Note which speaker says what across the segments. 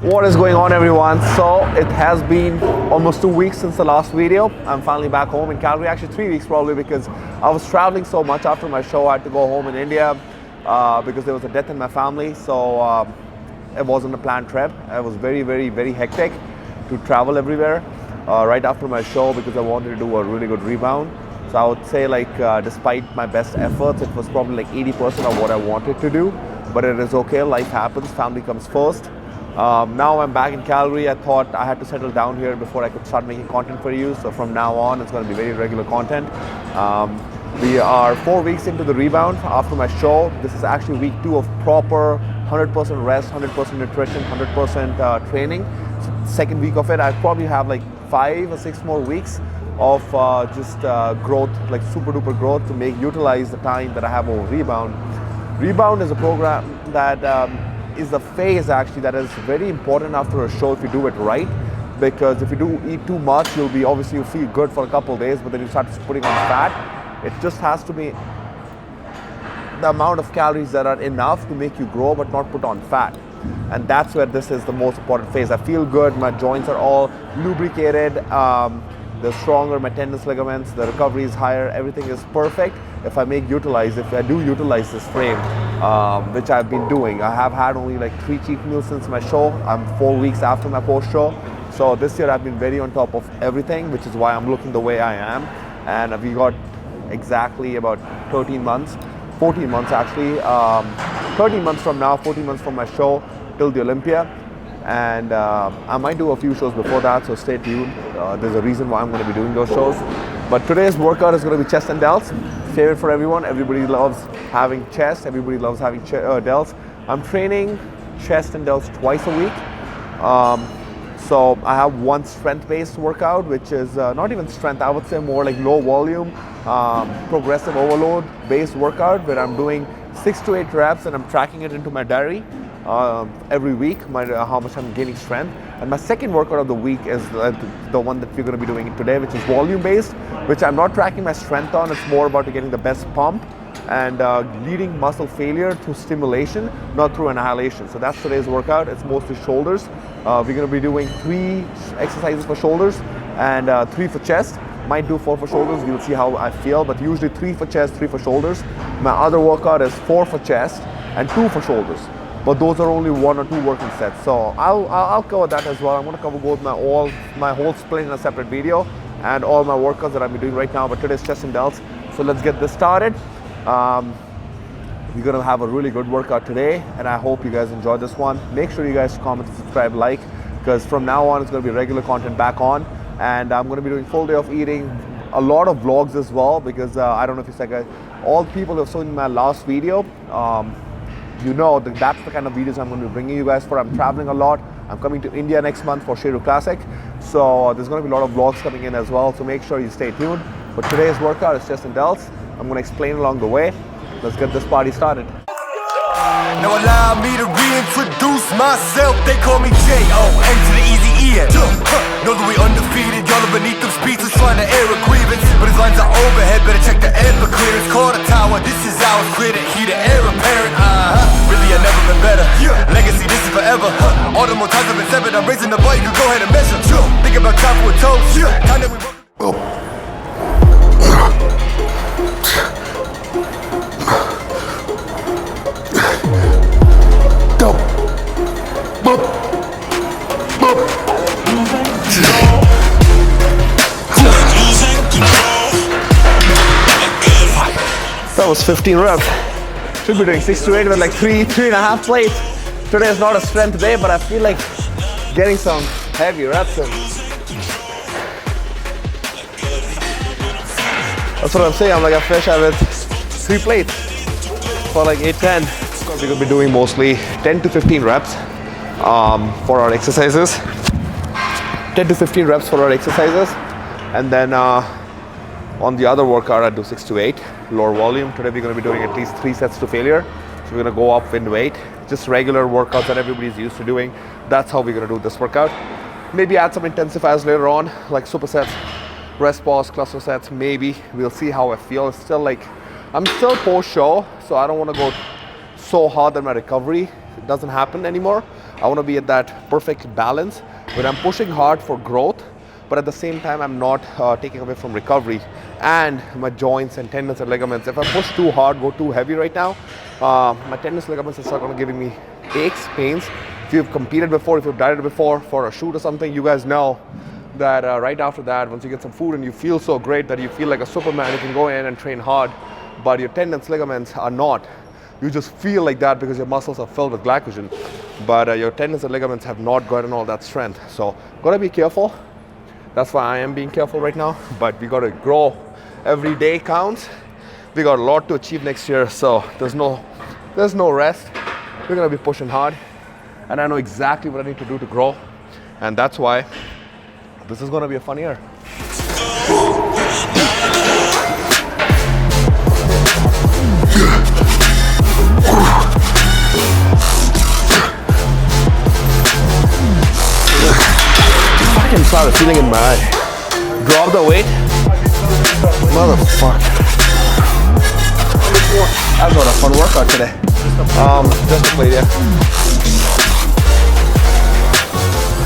Speaker 1: What is going on, everyone? So it has been almost 2 weeks since the last video. I'm finally back home in Calgary, actually 3 weeks probably, because I was traveling so much after my show. I had to go home in India because there was a death in my family, so it wasn't a planned trip. It was very hectic to travel everywhere right after my show because I wanted to do a really good rebound. So I would say, like, despite my best efforts, it was probably like 80% of what I wanted to do, but it is okay. Life happens, family comes first. Now I'm back in Calgary. I thought I had to settle down here before I could start making content for you. So from now on, it's going to be very regular content. We are 4 weeks into the rebound after my show. This is actually week 2 of proper 100% rest, 100% nutrition, 100% training. So second week of it, I probably have like 5 or 6 more weeks of just growth, like super duper growth, to utilize the time that I have over rebound. Rebound is a program that is a phase actually that is very important after a show if you do it right, because if you do eat too much, you'll feel good for a couple of days, but then you start putting on fat. It just has to be the amount of calories that are enough to make you grow but not put on fat, and that's where this is the most important phase. I feel good, my joints are all lubricated, they're stronger, my tendons, ligaments, the recovery is higher, everything is perfect if I do utilize this frame, which I've been doing. I have had only like 3 cheat meals since my show. I'm 4 weeks after my post show. So this year I've been very on top of everything, which is why I'm looking the way I am. And we got exactly about 14 months actually, 13 months from now, 14 months from my show till the Olympia. And I might do a few shows before that, so stay tuned. There's a reason why I'm going to be doing those shows. But today's workout is going to be chest and delts. Favorite for everyone. Everybody loves having chest. Everybody loves having delts. I'm training chest and delts twice a week. So I have one strength-based workout, which is not even strength. I would say more like low volume, progressive overload based workout, where I'm doing 6 to 8 reps and I'm tracking it into my diary every week, how much I'm gaining strength. And my second workout of the week is the one that we're going to be doing today, which is volume based, which I'm not tracking my strength on. It's more about getting the best pump and leading muscle failure through stimulation, not through annihilation. So that's today's workout. It's mostly shoulders. We're going to be doing 3 exercises for shoulders and 3 for chest. Might do 4 for shoulders, we'll see how I feel, but usually 3 for chest, 3 for shoulders. My other workout is 4 for chest and 2 for shoulders, but those are only 1 or 2 working sets. So I'll cover that as well. I'm going to cover both my whole split in a separate video and all my workouts that I'm doing right now, but today's chest and delts. So let's get this started. We're going to have a really good workout today, and I hope you guys enjoy this one. Make sure you guys comment, subscribe, like, because from now on it's going to be regular content back on. And I'm going to be doing full day of eating, a lot of vlogs as well, because I don't know if you said, guys, all the people who have seen my last video, you know that that's the kind of videos I'm going to be bringing you guys for. I'm traveling a lot. I'm coming to India next month for Sheru Classic, so there's going to be a lot of vlogs coming in as well, so make sure you stay tuned. But today's workout is chest and delts. I'm going to explain along the way. Let's get this party started.
Speaker 2: Now allow me to reintroduce myself. They call me J-O-N to the easy E-N. Know that we undefeated. Y'all are beneath them speeches trying to air a grievance, but his lines are overhead. Better check the air for clearance. Call the tower, this is ours. Clear the heat, the air apparent. Really, I've never been better. Legacy, this is forever. All the more times I've been severed. I'm raising the bar, you can go ahead and measure. Think about time for a toast. Time that we
Speaker 1: That was 15 reps. Should be doing 6 to 8 with like 3.5 plates. Today is not a strength day, but I feel like getting some heavy reps in. That's what I'm saying. I'm like a fish out with 3 plates for like 8-10. We're going to be doing mostly 10 to 15 reps for our exercises. 10 to 15 reps for our exercises, and then on the other workout I do 6 to 8 lower volume. Today we're going to be doing at least 3 sets to failure, so we're going to go up in weight, just regular workouts that everybody's used to doing. That's how we're going to do this workout. Maybe add some intensifiers later on, like supersets, rest pause, cluster sets. Maybe we'll see how I feel. It's still like I'm still post show, so I don't want to go so hard that my recovery doesn't happen anymore. I want to be at that perfect balance when I'm pushing hard for growth, but at the same time I'm not taking away from recovery and my joints and tendons and ligaments. If I push too hard, go too heavy right now, my tendons, ligaments start going to giving me aches, pains. If you've competed before, if you've dieted before for a shoot or something, you guys know that right after that, once you get some food and you feel so great that you feel like a Superman, you can go in and train hard, but your tendons, ligaments are not. You just feel like that because your muscles are filled with glycogen, but your tendons and ligaments have not gotten all that strength. So gotta be careful. That's why I am being careful right now, but we gotta grow. Every day counts. We got a lot to achieve next year, so there's no rest. We're gonna be pushing hard, and I know exactly what I need to do to grow, and that's why this is gonna be a fun year. I can start feeling in my eye. Drop the weight. Motherfucker. I've got a fun workout today. Just to play, yeah.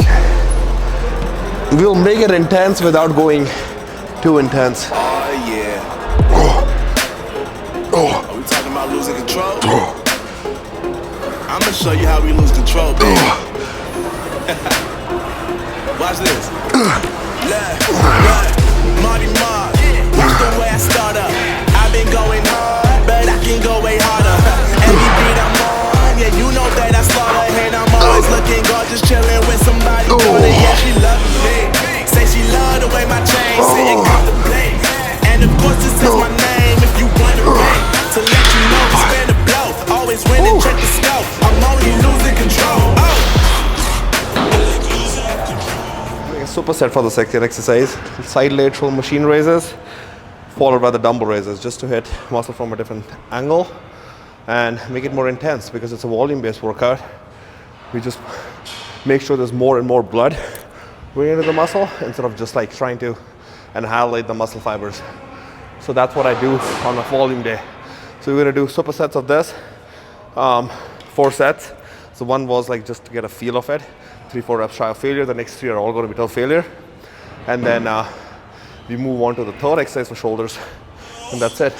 Speaker 1: Okay. We'll make it intense without going too intense.
Speaker 2: Oh yeah. Are we talking about losing control? I'm gonna show you how we lose control, baby. Watch this. Marty Mark, watch the way I start up. I've been going hard, but I can go way harder. Every beat I'm on, yeah, you know that I slaughter. And I'm always looking gorgeous, chilling with somebody. Yeah, she loves me. Say she love the way my chain sit and contemplate. And of course this is my name if you wanna rate. To let you know, spin the blow. Always winning, check the scope. I'm only losing control.
Speaker 1: Superset for the second exercise, side lateral machine raises followed by the dumbbell raises, just to hit muscle from a different angle and make it more intense. Because it's a volume based workout, we just make sure there's more and more blood going into the muscle instead of just like trying to annihilate the muscle fibers. So that's what I do on a volume day. So we're going to do supersets of this, 4 sets. So one was like just to get a feel of it, 3-4 reps shy of failure. The next 3 are all going to be till failure. And then we move on to the third exercise for shoulders. And that's it.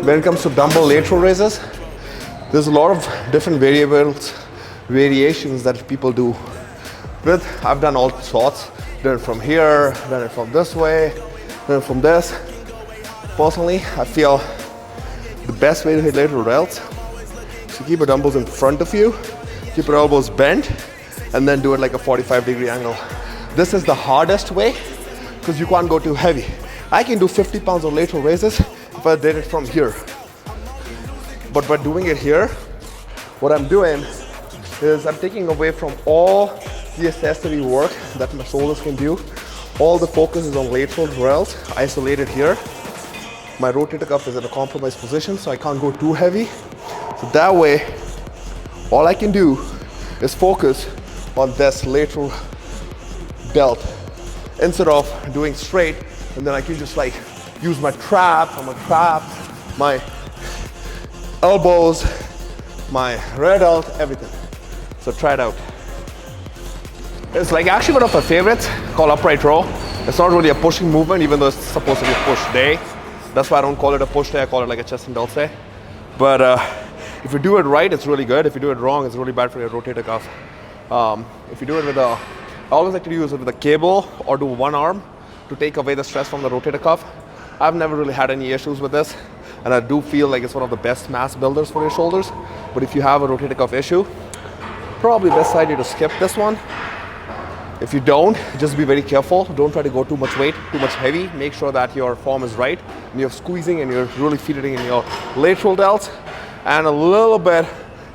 Speaker 1: When it comes to dumbbell lateral raises, there's a lot of different variations that people do. But I've done all sorts. Done it from here, done it from this way, done it from this. Personally, I feel the best way to hit lateral rails is to keep your dumbbells in front of you, keep your elbows bent, and then do it like a 45-degree angle. This is the hardest way because you can't go too heavy. I can do 50 pounds of lateral raises if I did it from here. But by doing it here, what I'm doing is I'm taking away from all the accessory work that my shoulders can do. All the focus is on lateral rails, isolated here. My rotator cuff is in a compromised position, so I can't go too heavy. So that way, all I can do is focus on this lateral belt instead of doing straight, and then I can just like use my traps, my elbows, my rear delt, everything. So try it out. It's like actually one of my favorites called upright row. It's not really a pushing movement, even though it's supposed to be a push day. That's why I don't call it a push day, I call it like a chest and delts day. But if you do it right, it's really good. If you do it wrong, it's really bad for your rotator cuff. If you do it with I always like to use it with a cable or do one arm to take away the stress from the rotator cuff. I've never really had any issues with this, and I do feel like it's one of the best mass builders for your shoulders. But if you have a rotator cuff issue, probably best idea to skip this one. If you don't, just be very careful. Don't try to go too much weight, too much heavy. Make sure that your form is right. and you're squeezing and you're really feeding in your lateral delts and a little bit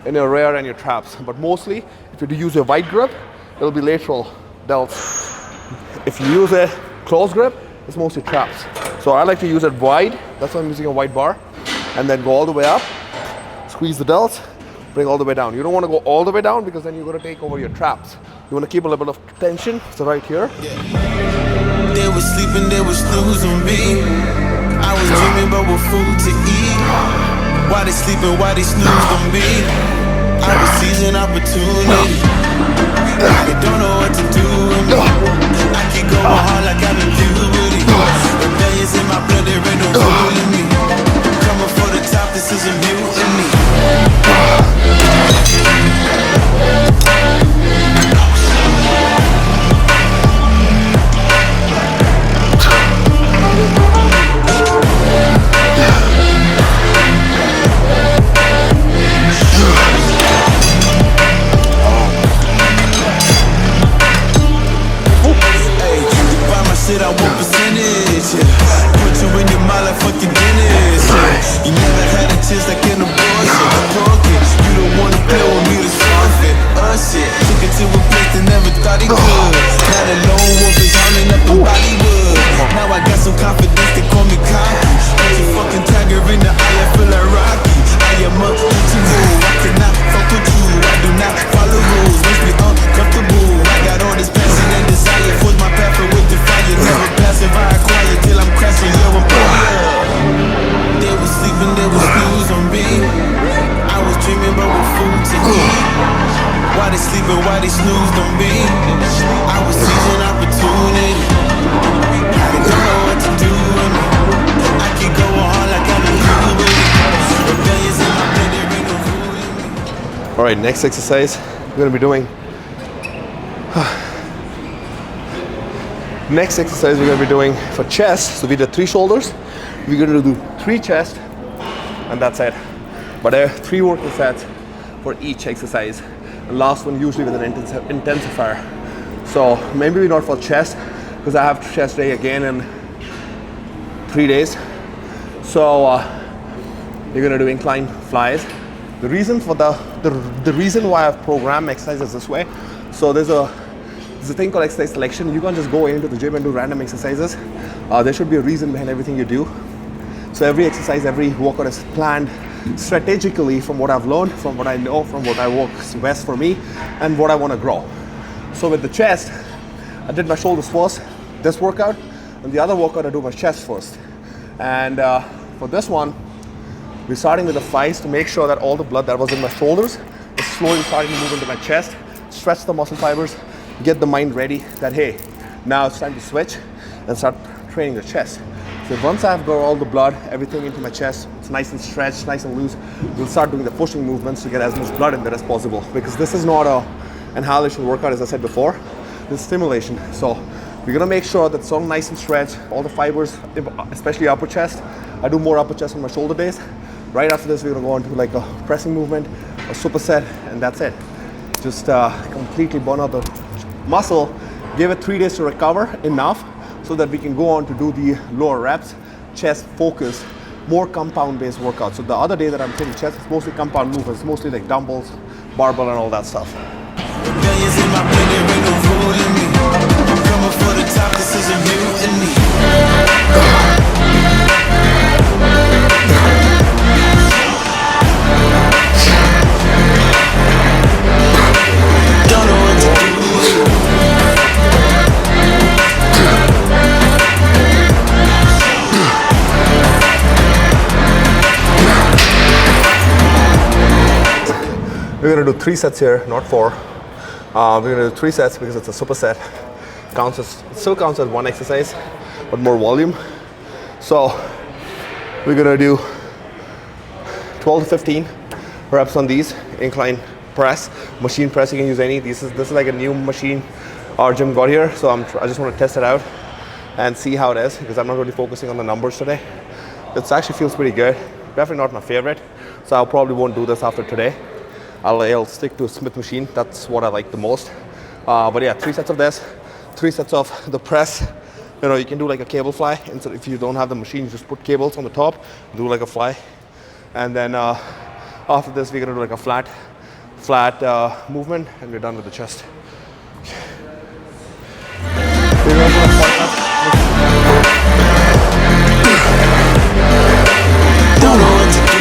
Speaker 1: in your rear and your traps. But mostly, if you use your wide grip, it'll be lateral delts. If you use a close grip, it's mostly traps. So I like to use it wide. That's why I'm using a wide bar. And then go all the way up, squeeze the delts, bring all the way down. You don't want to go all the way down because then you're going to take over your traps. You want to keep a little bit of tension. So right here.
Speaker 3: They were sleeping, they were snooze on me. I was dreaming about what food to eat. Why they sleeping, why they snoozed on me? I was seizing opportunity. I don't know what to do with me. I keep going hard like I'm in puberty. Rebellions in my blood, there ain't no fooling me. Coming for the top, this is a mutiny. Shit, I want percentage, yeah. Put you in your mind like fucking Guinness, yeah. You never had a chance like an abortion. Broken, you don't wanna play with me to solve it. Shit, took it to a place that never thought it could. Now the lone wolf is howling up in Bollywood. Now I got some confidence, they call me cocky. Put your fucking tiger in the eye, I feel like Rocky. I am up to you, I cannot fuck with you. I do not follow rules, makes me uncomfortable. I got all this passion and desire, force my path with the fire. Never passive, I acquire till I'm crashing, yo, I'm pulling. They were sleeping, they were snooze on me. I was dreaming about what food to eat. Why they sleeping, why they snoozed on me? I was seizing opportunity. I don't know what to do with me. I keep going hard like I'm a human. Rebellions in my blood, there ain't no fooling me.
Speaker 1: All right, next exercise we're gonna be doing. Next exercise we're going to be doing for chest. So we did 3 shoulders. We're going to do 3 chest, and that's it. But there are 3 working sets for each exercise. And last one usually with an intensifier. So maybe not for chest because I have chest day again in 3 days. So you're going to do incline flies. The reason for the reason why I've programmed exercises this way. So there's a thing called exercise selection. You can't just go into the gym and do random exercises. There should be a reason behind everything you do. So every exercise, every workout is planned strategically from what I've learned, from what I know, from what works best for me, and what I want to grow. So with the chest, I did my shoulders first, this workout, and the other workout I do my chest first. And for this one, we're starting with the thighs to make sure that all the blood that was in my shoulders is slowly starting to move into my chest, stretch the muscle fibers, get the mind ready that, hey, now it's time to switch and start training the chest. So once I've got all the blood, everything into my chest, it's nice and stretched, nice and loose, we'll start doing the pushing movements to get as much blood in there as possible. Because this is not an inhalation workout, as I said before, this is stimulation. So we're gonna make sure that it's all nice and stretched, all the fibers, especially upper chest. I do more upper chest on my shoulder days. Right after this, we're gonna go into like a pressing movement, a superset, and that's it. Just completely burn out the muscle, give it 3 days to recover enough so that we can go on to do the lower reps, chest focus, more compound based workouts. So the other day that I'm training chest, it's mostly compound movements, mostly like dumbbells, barbell and all that stuff.
Speaker 3: Rebellions in my blood, there ain't no fooling me. Coming for the top, this is a mutiny. Don't know what to do.
Speaker 1: We're gonna do 3 sets here, not 4. We're gonna do 3 sets because it's a superset. It still counts as one exercise, but more volume. So we're gonna do 12 to 15 reps on these incline press, machine press. You can use any. This is like a new machine our gym got here, so I just want to test it out and see how it is because I'm not really focusing on the numbers today. It actually feels pretty good. Definitely not my favorite, so I probably won't do this after today. I'll stick to a Smith machine. That's what I like the most. But yeah, 3 sets of this, 3 sets of the press, You know, you can do like a cable fly. Instead, if you don't have the machine, you just put cables on the top, do like a fly. And then after this, we're gonna do like a flat movement, and we're done with the chest.
Speaker 3: Don't know what to do.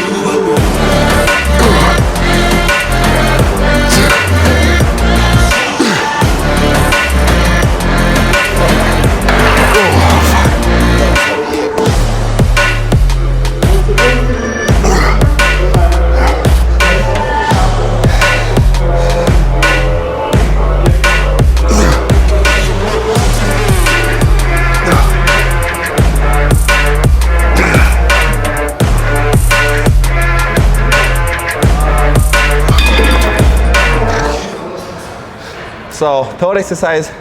Speaker 1: So third exercise,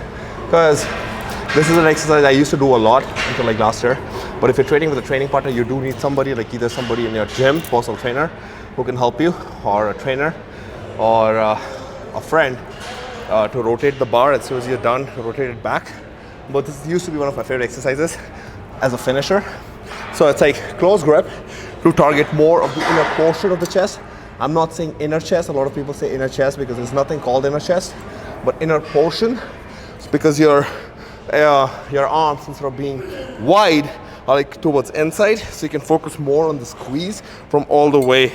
Speaker 1: because this is an exercise I used to do a lot until like last year. But if you're training with a training partner, you do need somebody, like either somebody in your gym, personal trainer, who can help you, or a trainer, or a friend to rotate the bar. As soon as you're done, rotate it back. But this used to be one of my favorite exercises as a finisher. So it's like close grip to target more of the inner portion of the chest. I'm not saying inner chest. A lot of people say inner chest because there's nothing called inner chest. But inner portion, because your arms, instead of being wide, are like towards inside, so you can focus more on the squeeze from all the way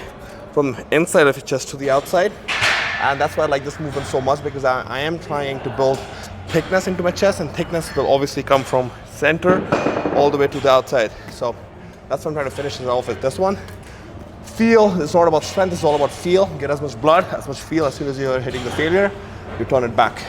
Speaker 1: from inside of your chest to the outside. And that's why I like this movement so much, because I am trying to build thickness into my chest, and thickness will obviously come from center all the way to the outside. So that's what I'm trying to finish it off with. This one, feel, it's not about strength, it's all about feel. Get as much blood, as much feel. As soon as you're hitting the failure, you turn it back.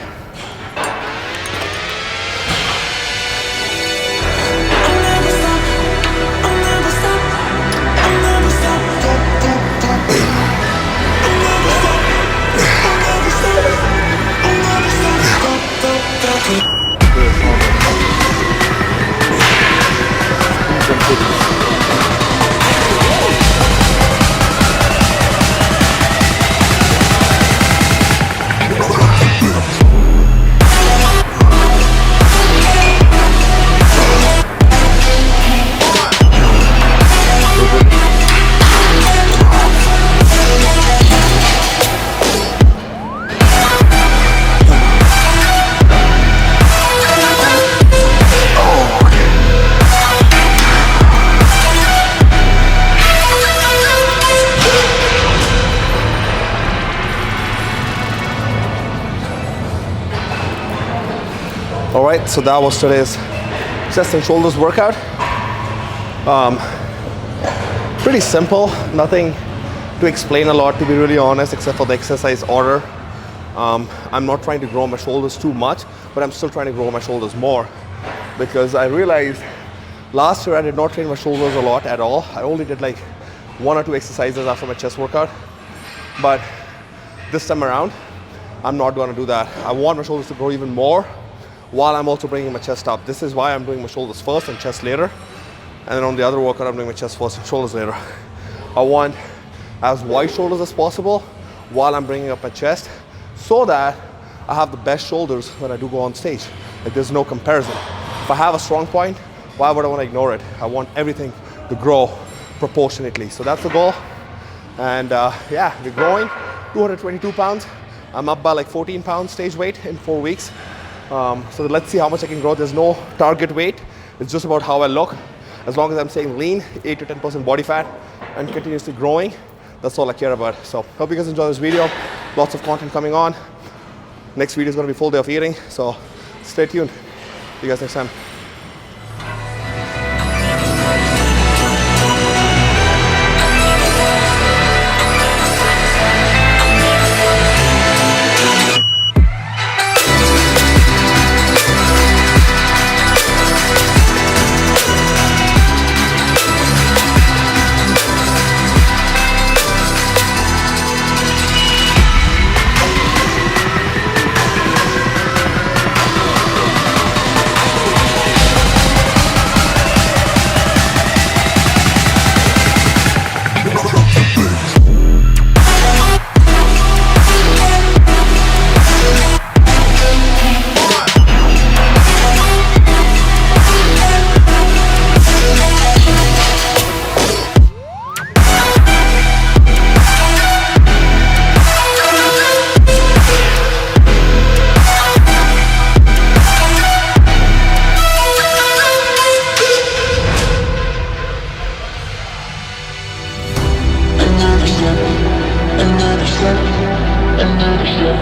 Speaker 1: All right, so that was today's chest and shoulders workout. Pretty simple, nothing to explain a lot, to be really honest, except for the exercise order. I'm not trying to grow my shoulders too much, but I'm still trying to grow my shoulders more, because I realized last year I did not train my shoulders a lot at all. I only did like 1 or 2 exercises after my chest workout. But this time around, I'm not going to do that. I want my shoulders to grow even more, while I'm also bringing my chest up. This is why I'm doing my shoulders first and chest later. And then on the other workout, I'm doing my chest first and shoulders later. I want as wide shoulders as possible while I'm bringing up my chest, so that I have the best shoulders when I do go on stage. Like, there's no comparison. If I have a strong point, why would I want to ignore it? I want everything to grow proportionately. So that's the goal. And yeah, we're growing 222 pounds. I'm up by like 14 pounds stage weight in 4 weeks. So let's see how much I can grow. There's no target weight. It's just about how I look. As long as I'm staying lean, 8 to 10% body fat, and continuously growing, that's all I care about. So hope you guys enjoy this video. Lots of content coming on. Next video is going to be full day of eating. So stay tuned. See you guys next time.
Speaker 4: step, and next step.